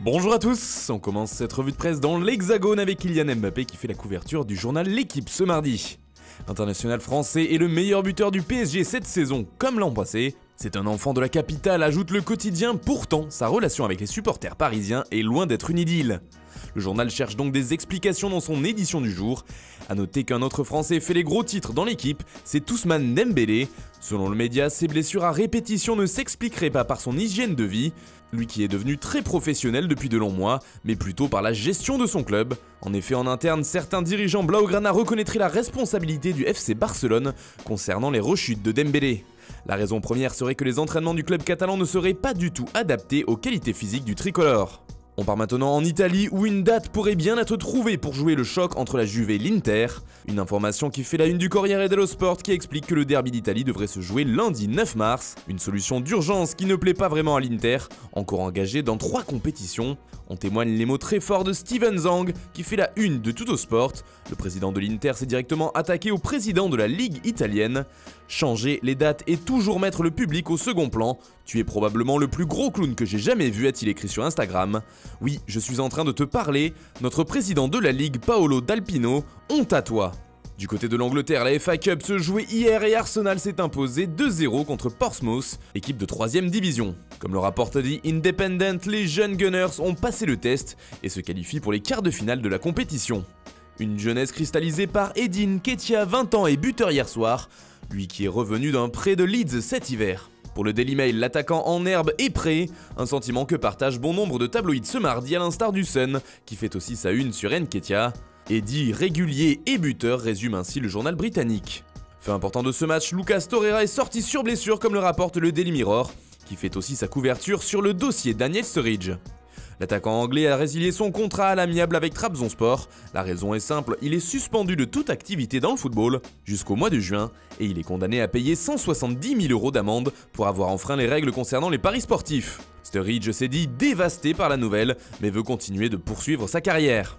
Bonjour à tous, on commence cette revue de presse dans l'Hexagone avec Kylian Mbappé qui fait la couverture du journal L'Équipe ce mardi. L'international français est le meilleur buteur du PSG cette saison, comme l'an passé. C'est un enfant de la capitale, ajoute le quotidien, pourtant sa relation avec les supporters parisiens est loin d'être une idylle. Le journal cherche donc des explications dans son édition du jour. A noter qu'un autre Français fait les gros titres dans l'équipe, c'est Ousmane Dembélé. Selon le média, ses blessures à répétition ne s'expliqueraient pas par son hygiène de vie, lui qui est devenu très professionnel depuis de longs mois, mais plutôt par la gestion de son club. En effet, en interne, certains dirigeants blaugrana reconnaîtraient la responsabilité du FC Barcelone concernant les rechutes de Dembélé. La raison première serait que les entraînements du club catalan ne seraient pas du tout adaptés aux qualités physiques du tricolore. On part maintenant en Italie où une date pourrait bien être trouvée pour jouer le choc entre la Juve et l'Inter. Une information qui fait la une du Corriere dello Sport qui explique que le derby d'Italie devrait se jouer lundi 9 mars. Une solution d'urgence qui ne plaît pas vraiment à l'Inter, encore engagé dans 3 compétitions. On témoigne les mots très forts de Steven Zang qui fait la une de Tuttosport. Le président de l'Inter s'est directement attaqué au président de la Ligue italienne. Changer les dates et toujours mettre le public au second plan. Tu es probablement le plus gros clown que j'ai jamais vu, a-t-il écrit sur Instagram. Oui, je suis en train de te parler. Notre président de la Ligue, Paolo D'Alpino, honte à toi. Du côté de l'Angleterre, la FA Cup se jouait hier et Arsenal s'est imposé 2-0 contre Portsmouth, équipe de 3ème division. Comme le rapporte The Independent, les jeunes Gunners ont passé le test et se qualifient pour les quarts de finale de la compétition. Une jeunesse cristallisée par Edin Ketia, 20 ans et buteur hier soir, lui qui est revenu d'un prêt de Leeds cet hiver. Pour le Daily Mail, l'attaquant en herbe est prêt, un sentiment que partagent bon nombre de tabloïds ce mardi à l'instar du Sun, qui fait aussi sa une sur Nketiah. Eddy, régulier et buteur, résume ainsi le journal britannique. Fait important de ce match, Lucas Torreira est sorti sur blessure comme le rapporte le Daily Mirror, qui fait aussi sa couverture sur le dossier Daniel Sturridge. L'attaquant anglais a résilié son contrat à l'amiable avec Trabzonspor. La raison est simple, il est suspendu de toute activité dans le football jusqu'au mois de juin et il est condamné à payer 170 000 € d'amende pour avoir enfreint les règles concernant les paris sportifs. Sturridge s'est dit dévasté par la nouvelle mais veut continuer de poursuivre sa carrière.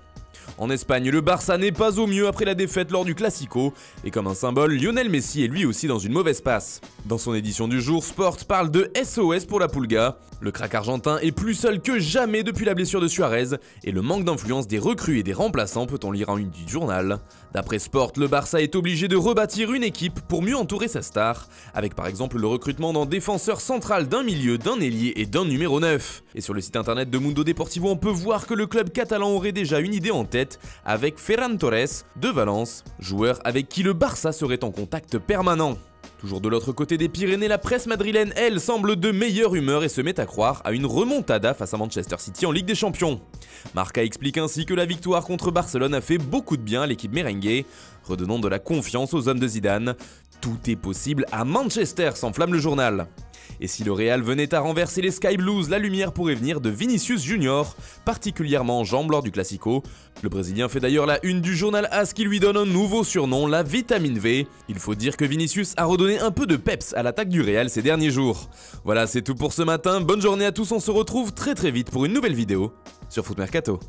En Espagne, le Barça n'est pas au mieux après la défaite lors du Classico, et comme un symbole, Lionel Messi est lui aussi dans une mauvaise passe. Dans son édition du jour, Sport parle de SOS pour la Pulga. Le crack argentin est plus seul que jamais depuis la blessure de Suarez, et le manque d'influence des recrues et des remplaçants peut-on lire en une du journal. D'après Sport, le Barça est obligé de rebâtir une équipe pour mieux entourer sa star, avec par exemple le recrutement d'un défenseur central, d'un milieu, d'un ailier et d'un numéro 9. Et sur le site internet de Mundo Deportivo, on peut voir que le club catalan aurait déjà une idée en tête, avec Ferran Torres de Valence, joueur avec qui le Barça serait en contact permanent. Toujours de l'autre côté des Pyrénées, la presse madrilène, elle, semble de meilleure humeur et se met à croire à une remontada face à Manchester City en Ligue des Champions. Marca explique ainsi que la victoire contre Barcelone a fait beaucoup de bien à l'équipe merengue, redonnant de la confiance aux hommes de Zidane. Tout est possible à Manchester, s'enflamme le journal. Et si le Real venait à renverser les Sky Blues, la lumière pourrait venir de Vinicius Junior, particulièrement en jambes lors du Classico. Le Brésilien fait d'ailleurs la une du journal AS qui lui donne un nouveau surnom, la vitamine V. Il faut dire que Vinicius a redonné un peu de peps à l'attaque du Real ces derniers jours. Voilà, c'est tout pour ce matin, bonne journée à tous, on se retrouve très vite pour une nouvelle vidéo sur Foot Mercato.